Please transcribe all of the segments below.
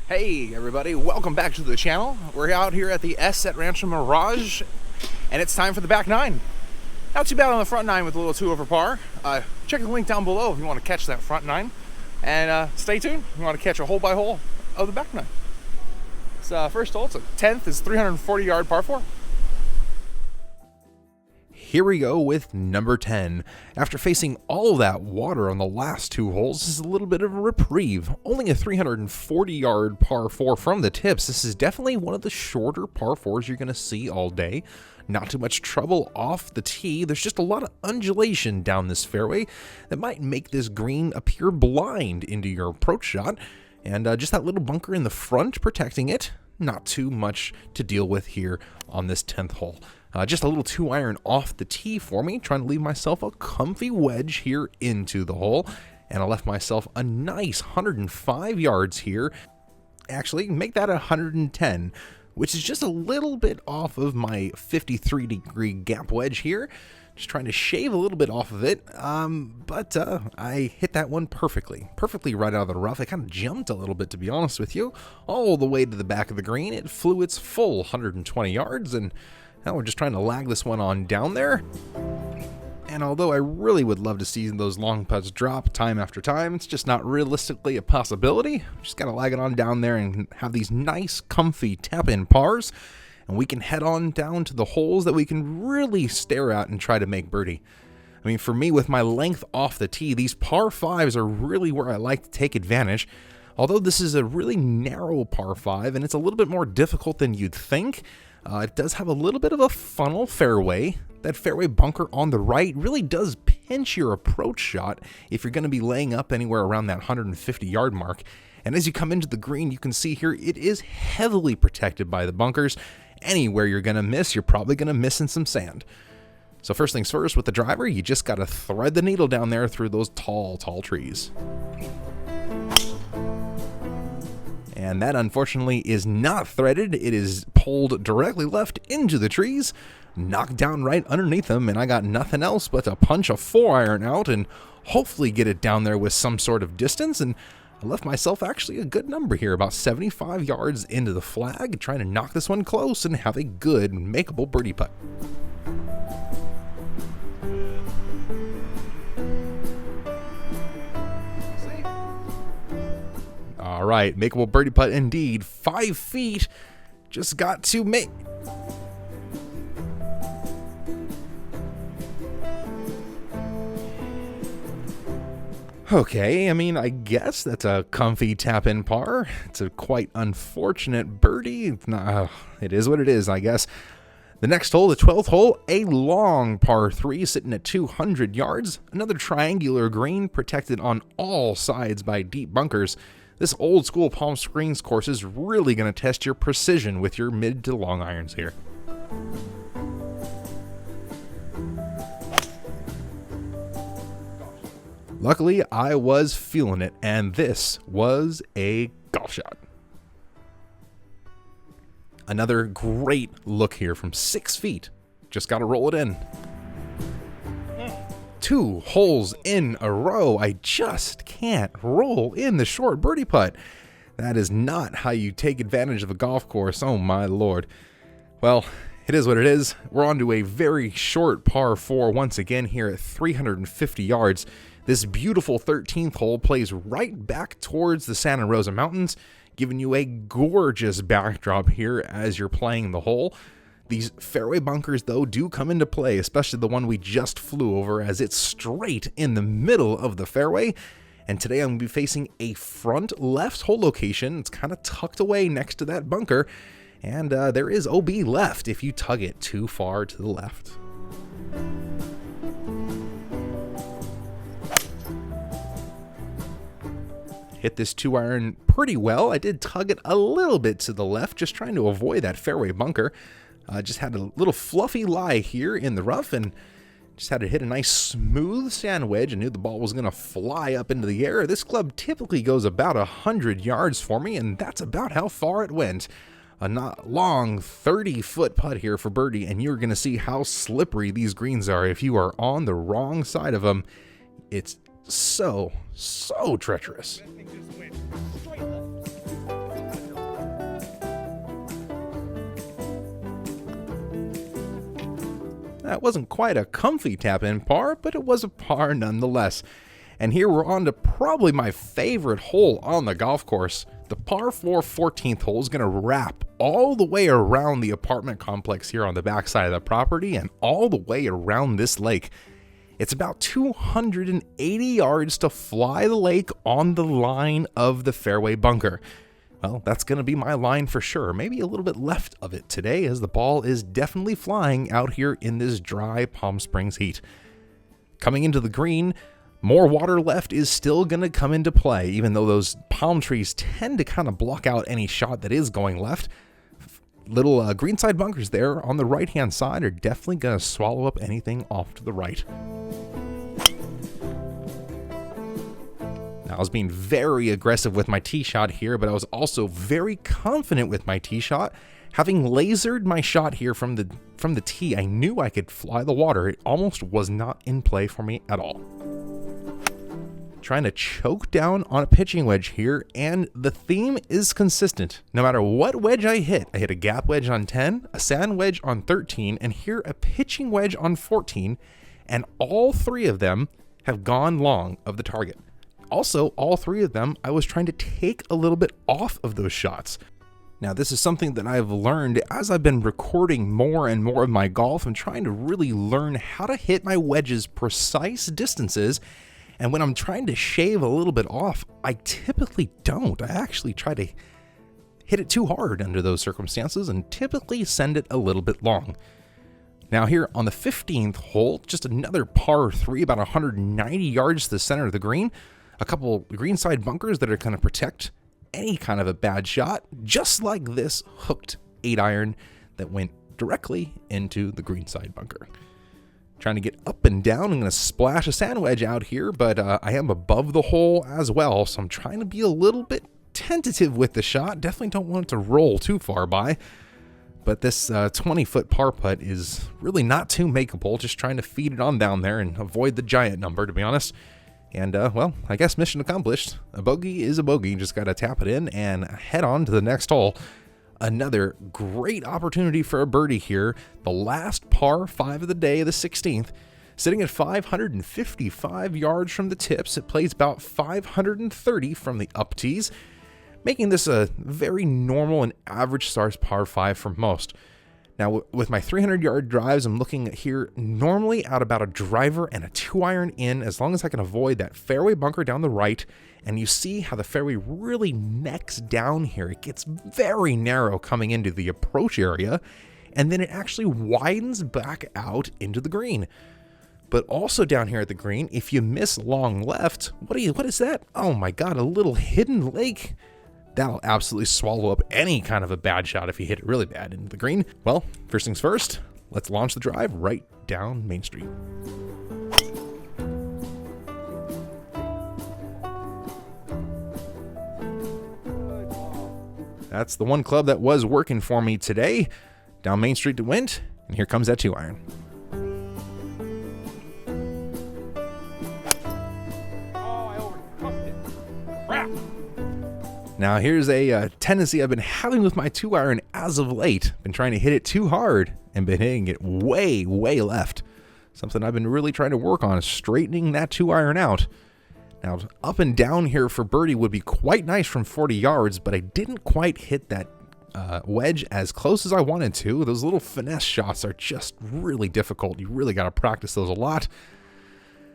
Hey everybody, welcome back to the channel. We're out here at the S at Rancho Mirage, and it's time for the back nine. Not too bad on the front nine with a little 2 over par. Check the link down below if you want to catch that front nine. And stay tuned if you want to catch a hole by hole of the back nine. It's first hole, it's a 10th, it's 340 yard par 4. Here we go with number 10. After facing all that water on the last 2 holes, this is a little bit of a reprieve. Only a 340 yard par 4 from the tips. This is definitely one of the shorter par 4s you're going to see all day. Not too much trouble off the tee. There's just a lot of undulation down this fairway that might make this green appear blind into your approach shot. And just that little bunker in the front protecting it. Not too much to deal with here on this 10th hole. Just a little 2-iron off the tee for me, trying to leave myself a comfy wedge here into the hole. And I left myself a nice 105 yards here. Actually, make that 110, which is just a little bit off of my 53-degree gap wedge here. Just trying to shave a little bit off of it, but I hit that one perfectly right out of the rough. It kind of jumped a little bit, to be honest with you, all the way to the back of the green. It flew its full 120 yards, and now we're just trying to lag this one on down there. And although I really would love to see those long putts drop time after time, it's just not realistically a possibility. Just gotta lag it on down there and have these nice, comfy tap-in pars. And we can head on down to the holes that we can really stare at and try to make birdie. I mean, for me, with my length off the tee, these par 5s are really where I like to take advantage. Although this is a really narrow par 5, and it's a little bit more difficult than you'd think, it does have a little bit of a funnel fairway. That fairway bunker on the right really does pinch your approach shot if you're going to be laying up anywhere around that 150-yard mark. And as you come into the green, you can see here it is heavily protected by the bunkers. Anywhere you're going to miss, you're probably going to miss in some sand. So first things first, with the driver, you just got to thread the needle down there through those tall trees. And that, unfortunately, is not threaded. It is pulled directly left into the trees, knocked down right underneath them, and I got nothing else but to punch a 4-iron out and hopefully get it down there with some sort of distance. And I left myself actually a good number here, about 75 yards into the flag, trying to knock this one close and have a good, makeable birdie putt. All right, makeable birdie putt indeed. 5 feet, just got to make. Okay, I mean, I guess that's a comfy tap-in par. It's a quite unfortunate birdie. It's not, it is what it is, I guess. The next hole, the 12th hole, a long par 3 sitting at 200 yards. Another triangular green protected on all sides by deep bunkers. This old school Palm Springs course is really going to test your precision with your mid to long irons here. Luckily, I was feeling it, and this was a golf shot. Another great look here from 6 feet. Just got to roll it in. 2 holes in a row. I just can't roll in the short birdie putt. That is not how you take advantage of a golf course. Oh my lord. Well, it is what it is. We're on to a very short par 4 once again here at 350 yards. This beautiful 13th hole plays right back towards the Santa Rosa Mountains, giving you a gorgeous backdrop here as you're playing the hole. These fairway bunkers, though, do come into play, especially the one we just flew over, as it's straight in the middle of the fairway. And today I'm going to be facing a front left hole location. It's kind of tucked away next to that bunker, and there is OB left if you tug it too far to the left. Hit this 2-iron pretty well. I did tug it a little bit to the left, just trying to avoid that fairway bunker. Just had a little fluffy lie here in the rough, and just had to hit a nice smooth sand wedge and knew the ball was going to fly up into the air. This club typically goes about 100 yards for me, and that's about how far it went. A not long 30-foot putt here for birdie, and you're going to see how slippery these greens are if you are on the wrong side of them. It's so treacherous. That wasn't quite a comfy tap-in par, but it was a par nonetheless. And here we're on to probably my favorite hole on the golf course. The par 4 14th hole is going to wrap all the way around the apartment complex here on the backside of the property and all the way around this lake. It's about 280 yards to fly the lake on the line of the fairway bunker. Well, that's going to be my line for sure. Maybe a little bit left of it today, as the ball is definitely flying out here in this dry Palm Springs heat. Coming into the green, more water left is still going to come into play, even though those palm trees tend to kind of block out any shot that is going left. Little greenside bunkers there on the right-hand side are definitely going to swallow up anything off to the right. Now, I was being very aggressive with my tee shot here, but I was also very confident with my tee shot. Having lasered my shot here from the tee, I knew I could fly the water. It almost was not in play for me at all. Trying to choke down on a pitching wedge here, and the theme is consistent. No matter what wedge I hit a gap wedge on 10, a sand wedge on 13, and here a pitching wedge on 14, and all three of them have gone long of the target. Also, all three of them, I was trying to take a little bit off of those shots. Now, this is something that I've learned as I've been recording more and more of my golf and trying to really learn how to hit my wedges precise distances. And when I'm trying to shave a little bit off, I typically don't. I actually try to hit it too hard under those circumstances and typically send it a little bit long. Now here on the 15th hole, just another par 3, about 190 yards to the center of the green. A couple greenside bunkers that are going to protect any kind of a bad shot, just like this hooked 8-iron that went directly into the greenside bunker. Trying to get up and down. I'm going to splash a sand wedge out here, but I am above the hole as well, so I'm trying to be a little bit tentative with the shot. Definitely don't want it to roll too far by, but this 20-foot par putt is really not too makeable. Just trying to feed it on down there and avoid the giant number, to be honest. And, well, I guess mission accomplished. A bogey is a bogey. Just got to tap it in and head on to the next hole. Another great opportunity for a birdie here. The last par 5 of the day, the 16th, sitting at 555 yards from the tips. It plays about 530 from the up tees, making this a very normal and average stars par 5 for most. Now, with my 300-yard drives, I'm looking at here normally at about a driver and a 2-iron in, as long as I can avoid that fairway bunker down the right. And you see how the fairway really necks down here. It gets very narrow coming into the approach area, and then it actually widens back out into the green. But also down here at the green, if you miss long left, what is that? Oh my God, a little hidden lake. That'll absolutely swallow up any kind of a bad shot if you hit it really bad into the green. Well, first things first, let's launch the drive right down Main Street. That's the one club that was working for me today. Down Main Street it went, and here comes that 2-iron. Now here's a tendency I've been having with my 2-iron as of late. Been trying to hit it too hard and been hitting it way, way left. Something I've been really trying to work on is straightening that 2-iron out. Now up and down here for birdie would be quite nice from 40 yards, but I didn't quite hit that wedge as close as I wanted to. Those little finesse shots are just really difficult. You really got to practice those a lot.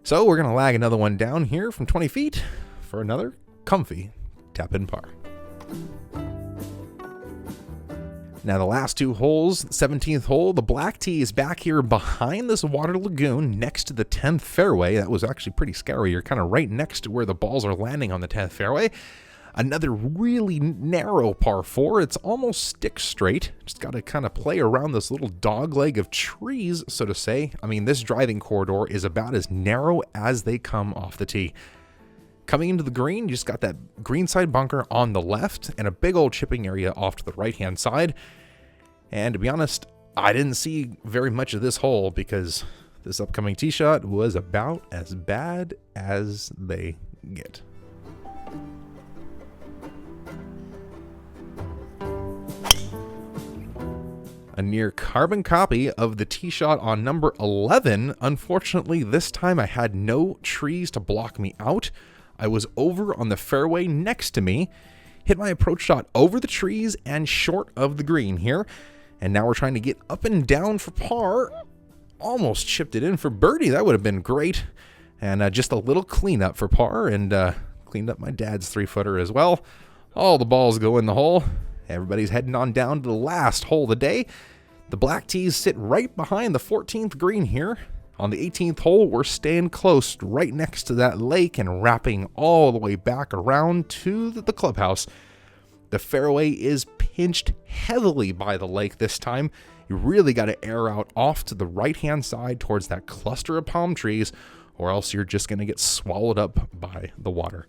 So we're going to lag another one down here from 20 feet for another comfy tap-in par. Now the last two holes, 17th hole, the black tee is back here behind this water lagoon next to the 10th fairway. That was actually pretty scary. You're kind of right next to where the balls are landing on the 10th fairway. Another really narrow par 4. It's almost stick straight. Just got to kind of play around this little dog leg of trees, so to say. I mean, this driving corridor is about as narrow as they come off the tee. Coming into the green, you just got that greenside bunker on the left and a big old chipping area off to the right-hand side. And to be honest, I didn't see very much of this hole because this upcoming tee shot was about as bad as they get. A near carbon copy of the tee shot on number 11. Unfortunately, this time I had no trees to block me out. I was over on the fairway next to me, hit my approach shot over the trees and short of the green here. And now we're trying to get up and down for par. Almost chipped it in for birdie. That would have been great. And just a little cleanup for par, and cleaned up my dad's 3-footer as well. All the balls go in the hole. Everybody's heading on down to the last hole of the day. The black tees sit right behind the 14th green here. On the 18th hole, we're staying close right next to that lake and wrapping all the way back around to the clubhouse. The fairway is pinched heavily by the lake this time. You really got to air out off to the right-hand side towards that cluster of palm trees, or else you're just going to get swallowed up by the water.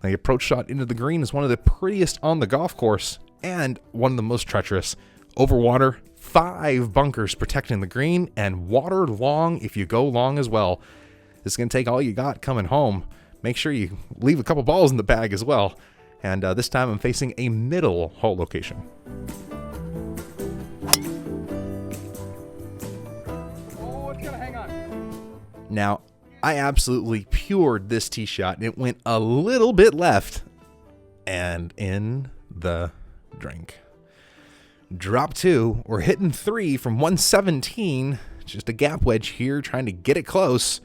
The approach shot into the green is one of the prettiest on the golf course and one of the most treacherous. Over water, 5 bunkers protecting the green, and water long if you go long as well. This is going to take all you got coming home. Make sure you leave a couple balls in the bag as well. And this time I'm facing a middle hole location. Oh, it's going to hang on. Now, I absolutely pured this tee shot, and it went a little bit left and in the drink. Drop 2, we're hitting 3 from 117, just a gap wedge here, trying to get it close.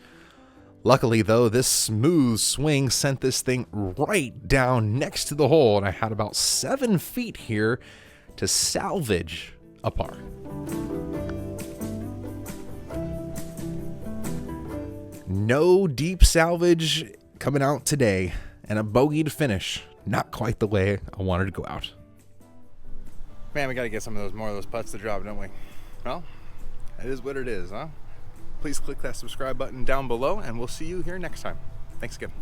Luckily, though, this smooth swing sent this thing right down next to the hole, and I had about 7 feet here to salvage a par. No deep salvage coming out today, and a bogey to finish. Not quite the way I wanted to go out. Man, we got to get some of those more of those putts to drop, don't we? Well, it is what it is, huh? Please click that subscribe button down below, and we'll see you here next time. Thanks again.